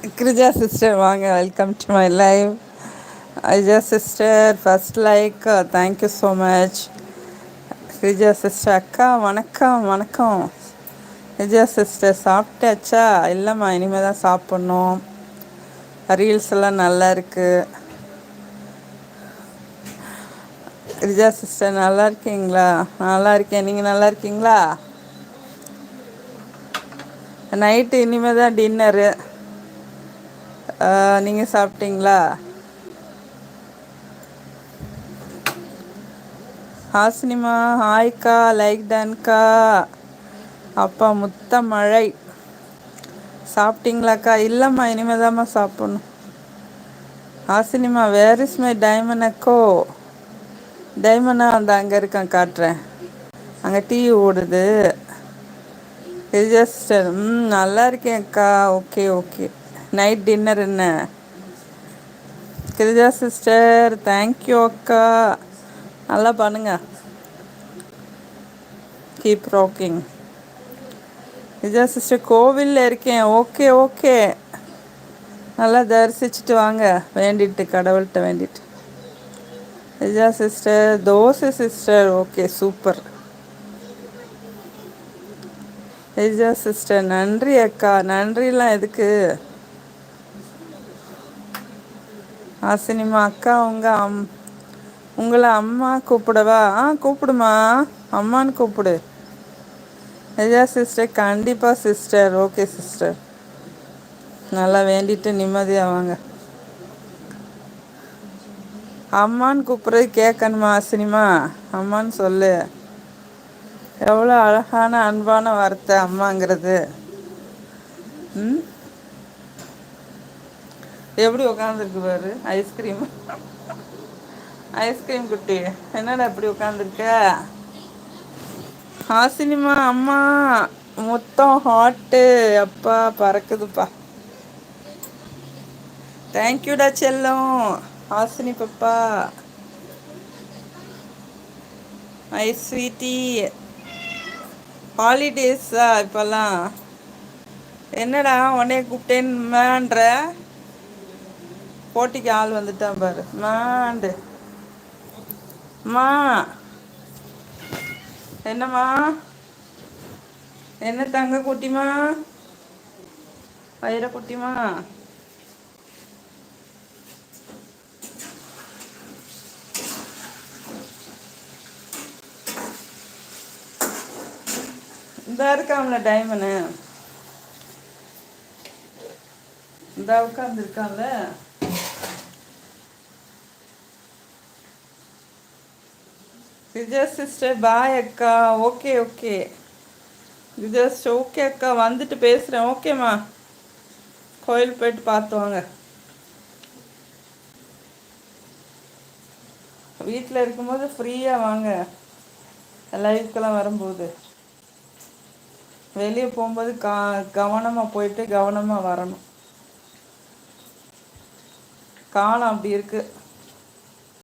Girija sister வாங்க, welcome to my live. ஐஜா sister first like, thank you so much. Girija sister அக்கா வணக்கம் வணக்கம். கிரிஜா சிஸ்டர் சாப்பிட்டாச்சா? இல்லைம்மா, இனிமேல் தான் சாப்பிட்ணும். ரீல்ஸ் எல்லாம் நல்லா இருக்கு. கிரிஜா சிஸ்டர் நல்லா இருக்கீங்களா? நல்லா இருக்கேன், நீங்கள் நல்லா இருக்கீங்களா? நைட்டு இனிமேல் தான் டின்னரு. நீங்கள் சாப்பிட்டீங்களா? ஹாசினிமா ஹாய்க்கா, லைக் டன்க்கா. அப்பா முத்தமழை சாப்பிட்டீங்களாக்கா? இல்லைம்மா, இனிமேல் தான்மா சாப்பிட்ணும். ஹாசினிமா, வேர் இஸ் மை டைமண்ட் அக்கோ? டைமண்டா அந்த அங்கே இருக்கான், காட்டுறேன். அங்கே டிவி ஓடுது. சிஸ்டர் நல்லா இருக்கேன் அக்கா. Okay okay. நைட் டின்னர் என்ன? கிரிஜா சிஸ்டர் தேங்க்யூ அக்கா. நல்லா பண்ணுங்க. Keep rocking. கிரிஜா சிஸ்டர் கோவிலில் இருக்கேன். Okay okay. நல்லா தரிசிச்சுட்டு வாங்க, வேண்டிட்டு கடவுள்கிட்ட வேண்டிட்டு. Girija sister dosa sister. Okay super. Girija sister நன்றி அக்கா. நன்றிலாம் எதுக்கு? ஹாசினிமா அக்கா, உங்களை அம்மா கூப்பிடவா? கூப்பிடுமா, அம்மான்னு கூப்பிடு. ஐயா சிஸ்டர் கண்டிப்பாக சிஸ்டர். Okay sister. நல்லா வேண்டிட்டு நிம்மதியாக வாங்க. அம்மான்னு கூப்பிட்றது கேட்கணுமா ஹாசினிமா? அம்மான்னு சொல்லு. எவ்வளோ அழகான அன்பான வார்த்தை அம்மாங்கிறது. ம் எப்படி உட்காந்துருக்கு பாரு. ஐஸ்கிரீம் ஐஸ்கிரீம் குட்டி, என்னடா இப்படி உட்காந்துருக்க? ஹாசினிமா அம்மா மொத்தம் ஹாட்டு. அப்பா பறக்குதுப்பா. தேங்க்யூடா செல்லம். ஹாசினி பப்பா, ஐ ஸ்வீட்டி. ஹாலிடேஸா இப்போல்லாம்? என்னடா உடனே கூப்பிட்டேன்ற? போட்டிக்கு ஆள் வந்துட்டான் பாரு. மாண்டு மா, என்னம்மா? என்ன தங்க குட்டிமா, வயிற குட்டிமா? இந்த இருக்காமல டைமனு, இந்த உட்காந்து இருக்கான்ல. விஜய் சிஸ்டர் பாய் அக்கா. Okay okay. Vijay sister okay அக்கா, வந்துட்டு பேசுகிறேன். ஓகேம்மா, கோயில் போயிட்டு பார்த்து வாங்க. வீட்டில் இருக்கும்போது ஃப்ரீயாக வாங்க, லைஃப்க்கெல்லாம் வரும்போது. வெளியே போகும்போது கவனமாக போயிட்டு கவனமாக வரணும். காலம் அப்படி இருக்குது.